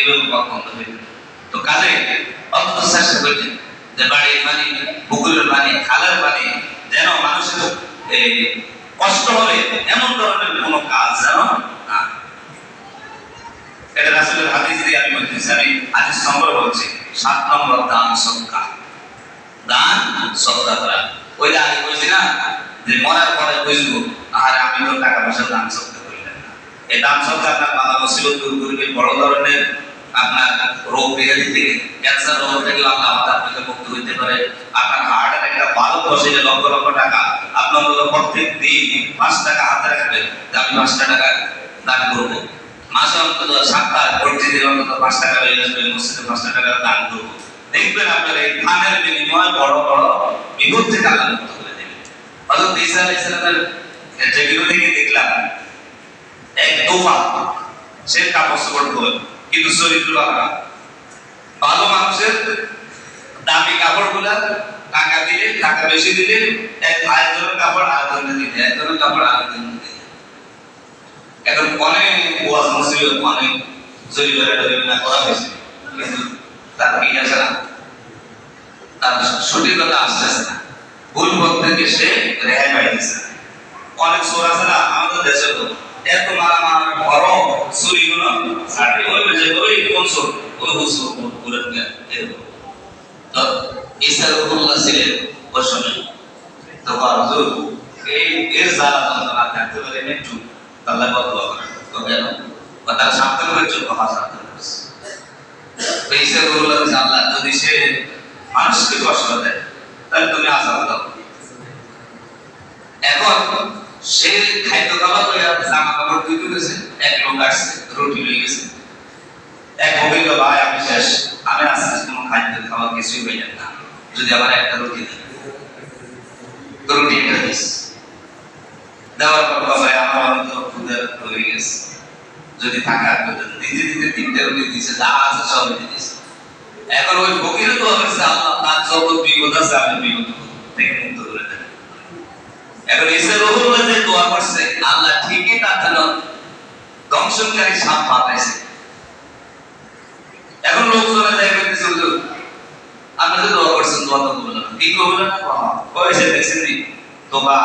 এইভাবে পথ বন্ধ হয়ে যাবে। তো কাজে অন্তত চেষ্টা করছেন যে বাড়ির পানি, পুকুরের পানি, খালের পানি যেন মানুষের কষ্ট হবে এমন ধরনের কোনো কাজ যেন না। এটা রাসূলের হাদিস দিয়ে আমি বলতেছি, আমি হাদিস নম্বর বলছি 7 নম্বর, দান সদকা। দান সদকা করা। ওই যে আমি বলছি না যে মরার পরে বুঝবো আর আমি তো টাকা পয়সা দান সদকা করলাম না। এই দান সদকা আপনার বাধা মুসিবত দূর করবে, বড় ধরনের আপনার রোগ ব্যাধি থেকে, ক্যান্সার রোগ থেকে আল্লাহ আপনাকে মুক্ত হইতে পারে। আপনার হার্টের একটা বাল্ব বসিয়ে লক্ষ লক্ষ টাকা আপনার প্রত্যেক দিন 5 টাকা হাতে রাখবেন, আমি 5টা টাকা দান করবো। মাসে অন্তত 7টা মসজিদে অন্তত 5 টাকা হয়ে আসবে, মসজিদে 5টা টাকা দান করবো। দেখবেন আপনার এই দানের বিনিময়ে বড় বড় বিপদ থেকে আল্লাহ মুক্ত করে দেবেন। হযরত ঈসা আলাইহিস সালামের যে বিরোধীকে দেখলাম এক তোফা, সে কাপড় চোপড় ধোয় কিন্তু চরিত্র ভালো মানুষের দামি কাপড় গুলা টাকা দিলে, টাকা বেশি দিলে আরেকজনের কাপড় আরেকজনের দিতে, একজনের কাপড় আরেকজনের দিতে। এখন অনেক ওয়াজ মুসিবত, অনেক জরিমানা টরিমানা করা হয়েছে, কিন্তু তার কি আসে না, তার সঠিকতা আসতেছে না, ভুল পথ থেকে সে রেহাই পাইতেছে না। অনেক চোর আছে না আমাদের দেশে, তো এত মারা মারা বড় চুরি গুলো সাথে বলবে যে ওই কোন চোর, ওই হুজুর পুরো এরকম। তো ঈসা রাসূলুল্লাহ ছিলেন ওই সময়, তো হুজুর এই এর জ্বালা যন্ত্রণা থাকতে পারে একটু আল্লাহ বদলা করেন, তো কেন তার সাবধান হয়ে চলবে, সাবধান করছে। ঈসা রাসূলুল্লাহ আল্লাহ যদি সে মানুষকে কষ্ট দেয় তাহলে তুমি আযাব দাও। এখন সে খাদ্য খাবার করে জামা কাপড় ধুইতে গেছে, এক লোক আসছে রুটি লয়ে গেছে, এক বলিল ভাই আমি শেষ, আমি আজকে কোনো খাদ্য খাওয়া কিছুই হইল না, যদি আমার একটা রুটি দেন। তো রুটি একটা দিস দেওয়ার পর ভাই আমার তো ক্ষুধা হয়ে গেছে, যদি থাকা দিতে দিতে 3টে রুটি দিছে, যা আছে সব দিয়েছে। এখন ওই ফকিরে তো বলছে আল্লাহ তার যত বিপদ আছে আমি বিপদ থেকে মুক্ত করে দেন। এখন ঈসা রাসূলুল্লাহ যে দোয়া করছে আল্লাহ ঠিকই তার জন্য ধ্বংসকারী সাপ পাঠাইছে। এখন লোকজনে দেখতেছে হুজুর আপনি যে দোয়া করছেন দোয়া তো কবুল হলো, কি কবুল হলো? কইছে দেখছেন নি তোবা